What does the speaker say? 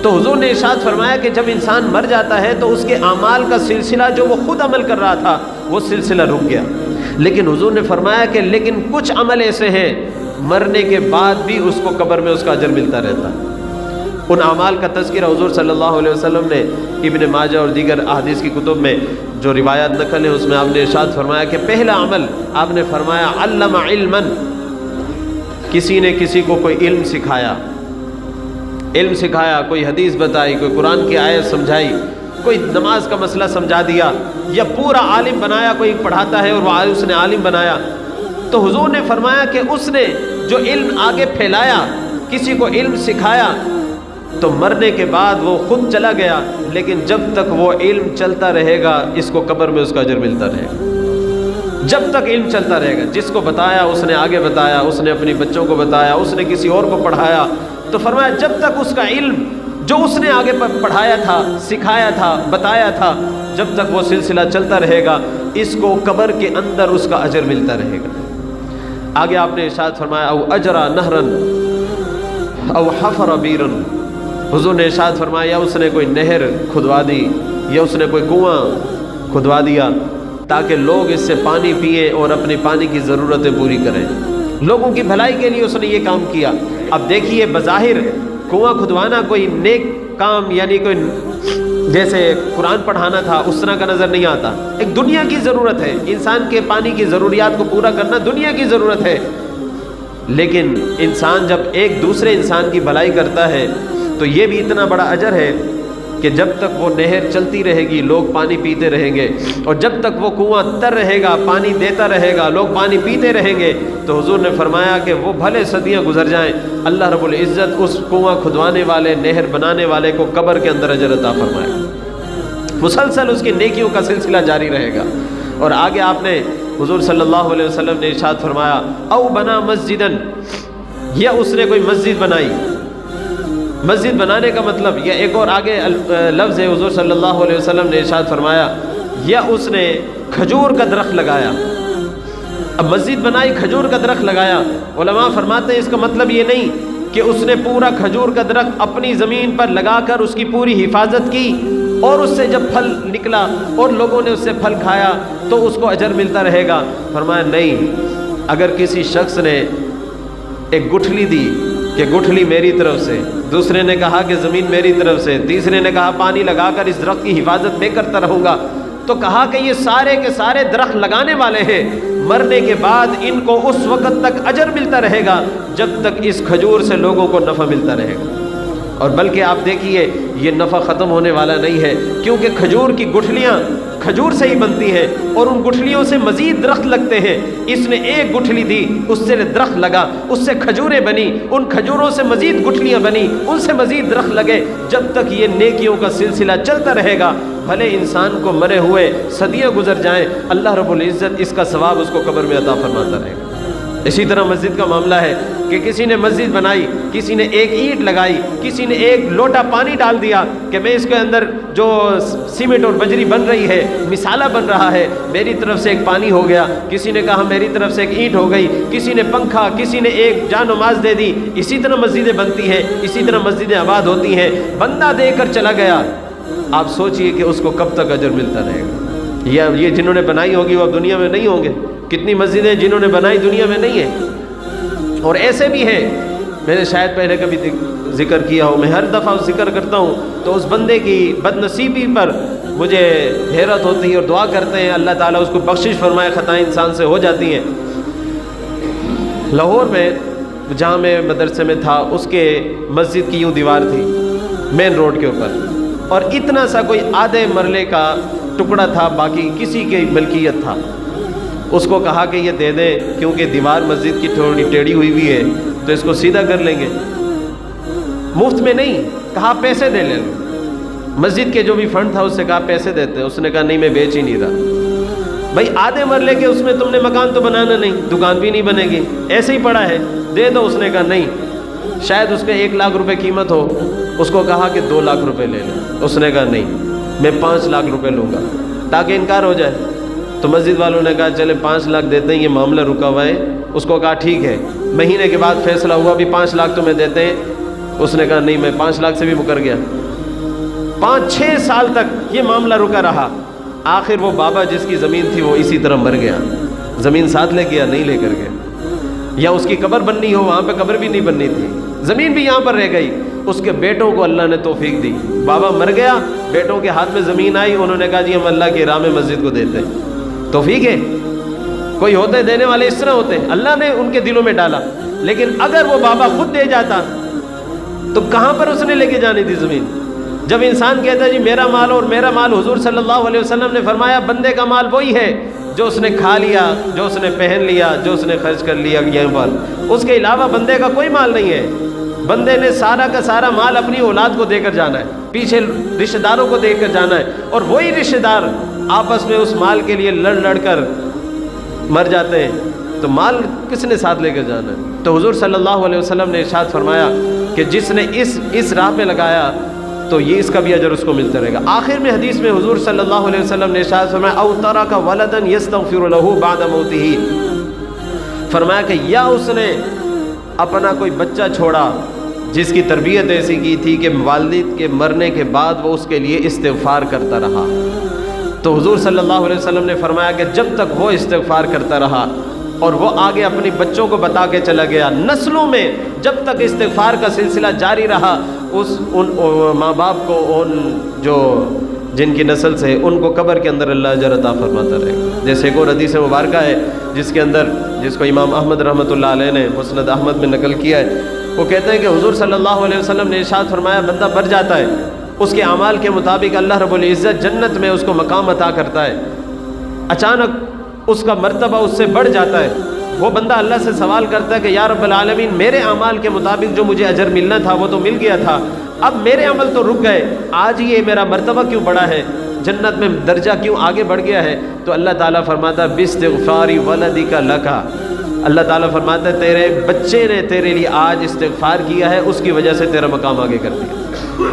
تو حضور نے ارشاد فرمایا کہ جب انسان مر جاتا ہے تو اس کے اعمال کا سلسلہ جو وہ خود عمل کر رہا تھا وہ سلسلہ رک گیا، لیکن حضور نے فرمایا کہ لیکن کچھ عمل ایسے ہیں مرنے کے بعد بھی اس کو قبر میں اس کا اجر ملتا رہتا ہے۔ ان اعمال کا تذکرہ حضور صلی اللہ علیہ وسلم نے ابن ماجہ اور دیگر احادیث کی کتب میں جو روایات نقل ہیں اس میں آپ نے ارشاد فرمایا کہ پہلا عمل آپ نے فرمایا علم علما، کسی نے کسی کو کوئی علم سکھایا، کوئی حدیث بتائی، کوئی قرآن کی آیت سمجھائی، کوئی نماز کا مسئلہ سمجھا دیا، یا پورا عالم بنایا، کوئی پڑھاتا ہے اور وہ اس نے عالم بنایا۔ تو حضور نے فرمایا کہ اس نے جو علم آگے پھیلایا، کسی کو علم سکھایا، تو مرنے کے بعد وہ خود چلا گیا، لیکن جب تک وہ علم چلتا رہے گا اس کو قبر میں اس کا اجر ملتا رہے گا۔ جب تک علم چلتا رہے گا، جس کو بتایا اس نے آگے بتایا، اس نے اپنی بچوں کو بتایا، اس نے کسی اور کو پڑھایا، تو فرمایا جب تک اس کا علم جو اس نے آگے پڑھایا تھا، سکھایا تھا، بتایا تھا، جب تک وہ سلسلہ چلتا رہے گا اس کو قبر کے اندر اس کا اجر ملتا رہے گا۔ آگے آپ نے ارشاد فرمایا او اجرا نہرن او حفر بیرن، حضور نے ارشاد فرمایا اس نے کوئی نہر کھدوا دی یا اس نے کوئی کنواں کھدوا دیا تاکہ لوگ اس سے پانی پئیں اور اپنی پانی کی ضرورتیں پوری کریں، لوگوں کی بھلائی کے لیے اس نے یہ کام کیا۔ اب دیکھیے بظاہر کنواں کھدوانا کوئی نیک کام، یعنی کوئی جیسے قرآن پڑھانا تھا اس طرح کا نظر نہیں آتا، ایک دنیا کی ضرورت ہے، انسان کے پانی کی ضروریات کو پورا کرنا دنیا کی ضرورت ہے، لیکن انسان جب ایک دوسرے انسان کی بھلائی کرتا ہے تو یہ بھی اتنا بڑا اجر ہے کہ جب تک وہ نہر چلتی رہے گی لوگ پانی پیتے رہیں گے، اور جب تک وہ کنواں تر رہے گا پانی دیتا رہے گا لوگ پانی پیتے رہیں گے، تو حضور نے فرمایا کہ وہ بھلے صدیاں گزر جائیں اللہ رب العزت اس کنواں کھدوانے والے نہر بنانے والے کو قبر کے اندر اجر عطا فرمائے، مسلسل اس کی نیکیوں کا سلسلہ جاری رہے گا۔ اور آگے آپ نے حضور صلی اللہ علیہ وسلم نے ارشاد فرمایا او بنا مسجدن، یا اس نے کوئی مسجد بنائی، مسجد بنانے کا مطلب، یا ایک اور آگے لفظ ہے حضور صلی اللہ علیہ وسلم نے ارشاد فرمایا یا اس نے کھجور کا درخت لگایا۔ اب مسجد بنائی، کھجور کا درخت لگایا، علماء فرماتے ہیں اس کا مطلب یہ نہیں کہ اس نے پورا کھجور کا درخت اپنی زمین پر لگا کر اس کی پوری حفاظت کی اور اس سے جب پھل نکلا اور لوگوں نے اس سے پھل کھایا تو اس کو اجر ملتا رہے گا۔ فرمایا نہیں، اگر کسی شخص نے ایک گٹھلی دی کہ گٹھلی میری طرف سے، دوسرے نے کہا کہ زمین میری طرف سے، تیسرے نے کہا پانی لگا کر اس درخت کی حفاظت میں کرتا رہوں گا، تو کہا کہ یہ سارے کے سارے درخت لگانے والے ہیں، مرنے کے بعد ان کو اس وقت تک اجر ملتا رہے گا جب تک اس کھجور سے لوگوں کو نفع ملتا رہے گا۔ اور بلکہ آپ دیکھیے یہ نفع ختم ہونے والا نہیں ہے، کیونکہ کھجور کی گٹھلیاں کھجور سے ہی بنتی ہیں اور ان گٹھلیوں سے مزید درخت لگتے ہیں۔ اس نے ایک گٹھلی دی، اس سے درخت لگا، اس سے کھجوریں بنی، ان کھجوروں سے مزید گٹھلیاں بنی، ان سے مزید درخت لگے، جب تک یہ نیکیوں کا سلسلہ چلتا رہے گا بھلے انسان کو مرے ہوئے صدیاں گزر جائیں اللہ رب العزت اس کا ثواب اس کو قبر میں عطا فرماتا رہے گا۔ اسی طرح مسجد کا معاملہ ہے کہ کسی نے مسجد بنائی، کسی نے ایک اینٹ لگائی، کسی نے ایک لوٹا پانی ڈال دیا کہ میں اس کے اندر جو سیمنٹ اور بجری بن رہی ہے، مسالہ بن رہا ہے، میری طرف سے ایک پانی ہو گیا، کسی نے کہا میری طرف سے ایک اینٹ ہو گئی، کسی نے پنکھا، کسی نے ایک جان نماز دے دی۔ اسی طرح مسجدیں بنتی ہیں، اسی طرح مسجدیں آباد ہوتی ہیں۔ بندہ دے کر چلا گیا، آپ سوچئے کہ اس کو کب تک اجر ملتا رہے گا۔ یا یہ جنہوں نے بنائی ہوگی وہ اب دنیا میں نہیں ہوں گے، کتنی مسجدیں جنہوں نے بنائی دنیا میں نہیں ہیں۔ اور ایسے بھی ہیں، میں نے شاید پہلے کبھی ذکر کیا ہو، میں ہر دفعہ ذکر کرتا ہوں تو اس بندے کی بد نصیبی پر مجھے حیرت ہوتی ہے اور دعا کرتے ہیں اللہ تعالیٰ اس کو بخشش فرمائے، خطائیں انسان سے ہو جاتی ہیں۔ لاہور میں جہاں میں مدرسے میں تھا اس کے مسجد کی یوں دیوار تھی مین روڈ کے اوپر، اور اتنا سا کوئی آدھے مرلے کا ٹکڑا تھا، باقی کسی کی ملکیت تھا۔ اس کو کہا کہ یہ دے دیں کیونکہ دیوار مسجد کی تھوڑی ٹیڑھی ہوئی ہوئی ہے تو اس کو سیدھا کر لیں گے، مفت میں نہیں، کہا پیسے دے لے لو۔ مسجد کے جو بھی فنڈ تھا اس سے کہا پیسے دیتے، اس نے کہا نہیں میں بیچ ہی نہیں رہا۔ بھائی آدھے مرلے کے اس میں تم نے مکان تو بنانا نہیں، دکان بھی نہیں بنے گی، ایسے ہی پڑا ہے، دے دو۔ اس نے کہا نہیں، شاید اس کے 1 لاکھ روپے قیمت ہو، اس کو کہا کہ 2 لاکھ روپے لے لیں، اس نے کہا نہیں میں 5 لاکھ روپے لوں گا تاکہ انکار ہو جائے۔ تو مسجد والوں نے کہا چلے 5 لاکھ دیتے ہیں، یہ معاملہ رکا ہوا ہے۔ اس کو کہا ٹھیک ہے، مہینے کے بعد فیصلہ ہوا بھی 5 لاکھ تمہیں دیتے ہیں۔ اس نے کہا نہیں میں 5 لاکھ سے بھی مکر گیا۔ 5-6 سال تک یہ معاملہ رکا رہا۔ آخر وہ بابا جس کی زمین تھی وہ اسی طرح مر گیا۔ زمین ساتھ لے گیا؟ نہیں لے کر گیا۔ یا اس کی قبر بننی ہو، وہاں پہ قبر بھی نہیں بننی تھی، زمین بھی یہاں پر رہ گئی۔ اس کے بیٹوں کو اللہ نے توفیق دی، بابا مر گیا، بیٹوں کے ہاتھ میں زمین آئی، انہوں نے کہا جی ہم اللہ کی راہ میں مسجد کو دیتے ہیں۔ توفیق ہے، کوئی ہوتے دینے والے اس طرح ہوتے ہیں، اللہ نے ان کے دلوں میں ڈالا۔ لیکن اگر وہ بابا خود دے جاتا تو کہاں پر اس نے لے کے جانی تھی زمین؟ جب انسان کہتا ہے جی میرا مال اور میرا مال، حضور صلی اللہ علیہ وسلم نے فرمایا بندے کا مال وہی ہے جو اس نے کھا لیا، جو اس نے پہن لیا، جو اس نے خرچ کر لیا یہیں پر، اس کے علاوہ بندے کا کوئی مال نہیں ہے۔ بندے نے سارا کا سارا مال اپنی اولاد کو دے کر جانا ہے، پیچھے رشتہ داروں کو دے کر جانا ہے، اور وہی رشتہ دار آپس میں اس مال کے لیے لڑ کر مر جاتے ہیں، تو مال کس نے ساتھ لے کر جانا ہے؟ تو حضور صلی اللہ علیہ وسلم نے ارشاد فرمایا کہ جس نے اس راہ پہ لگایا تو یہ اس کا بھی اجر اس کو ملتا رہے گا۔ آخر میں حدیث میں حضور صلی اللہ علیہ وسلم نے ارشاد فرمایا او ترک ولدا یستغفر له بعد موته، فرمایا کہ یا اس نے اپنا کوئی بچہ چھوڑا جس کی تربیت ایسی کی تھی کہ والد کے مرنے کے بعد وہ اس کے لیے استغفار کرتا رہا، تو حضور صلی اللہ علیہ وسلم نے فرمایا کہ جب تک وہ استغفار کرتا رہا اور وہ آگے اپنی بچوں کو بتا کے چلا گیا، نسلوں میں جب تک استغفار کا سلسلہ جاری رہا، ان ماں باپ کو، ان جن کی نسل سے، ان کو قبر کے اندر اللہ اجر عطا فرماتا رہے گا۔ جیسے ایک اور حدیث مبارکہ ہے جس کو امام احمد رحمۃ اللہ علیہ نے مسند احمد میں نقل کیا ہے، وہ کہتے ہیں کہ حضور صلی اللہ علیہ وسلم نے ارشاد فرمایا بندہ مر جاتا ہے، اس کے اعمال کے مطابق اللہ رب العزت جنت میں اس کو مقام عطا کرتا ہے، اچانک اس کا مرتبہ اس سے بڑھ جاتا ہے، وہ بندہ اللہ سے سوال کرتا ہے کہ یا رب العالمین میرے اعمال کے مطابق جو مجھے اجر ملنا تھا وہ تو مل گیا تھا، اب میرے عمل تو رک گئے، آج یہ میرا مرتبہ کیوں بڑھا ہے، جنت میں درجہ کیوں آگے بڑھ گیا ہے؟ تو اللہ تعالیٰ فرماتا ہے باستغفار ولدک لک، اللہ تعالیٰ فرماتا ہے تیرے بچے نے تیرے لیے آج استغفار کیا ہے، اس کی وجہ سے تیرا مقام آگے کر دیا۔